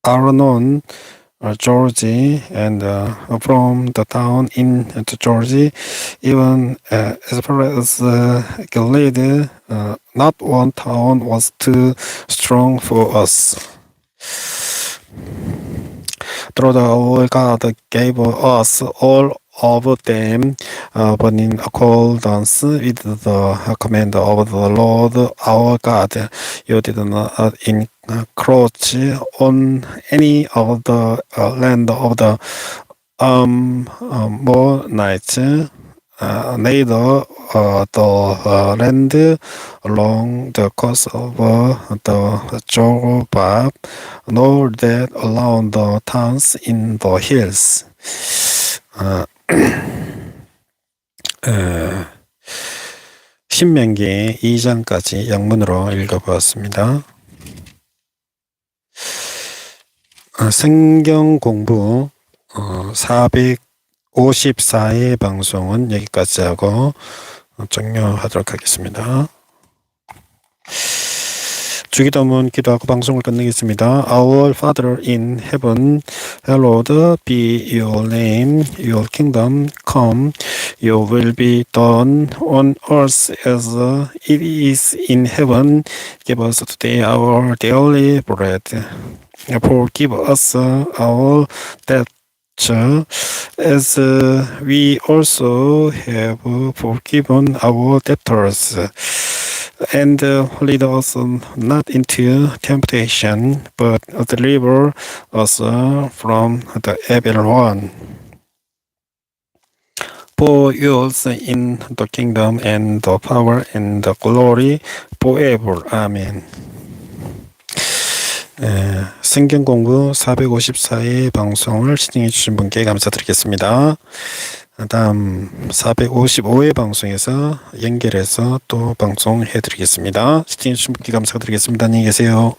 Arnon, Georgia, and from the town in Georgia, even as far as Gilead, not one town was too strong for us. The Lord our God gave us all of them, but in accordance with the command of the Lord our God, you did not encroach on any of the land of the Ammonites, neither the land along the coast of the Jordan, nor that along the towns in the hills. 신명기 2장까지 영문으로 읽어보았습니다. 성경공부 454회 방송은 여기까지 하고 종료하도록 하겠습니다. 주기도문 기도하고 방송을 끝내겠습니다. Our Father in heaven, hallowed be your name, your kingdom come, your will be done on earth as it is in heaven. Give us today our daily bread. Forgive us our debts as we also have forgiven our debtors. And lead us not into temptation, but deliver us from the evil one. For yours in the kingdom and the power and the glory forever. Amen. 성경공부 454회 방송을 시청해 주신 분께 감사드리겠습니다. 다음 455회 방송에서 연결해서 또 방송해 드리겠습니다. 시청해 주신 분께 감사드리겠습니다. 안녕히 계세요.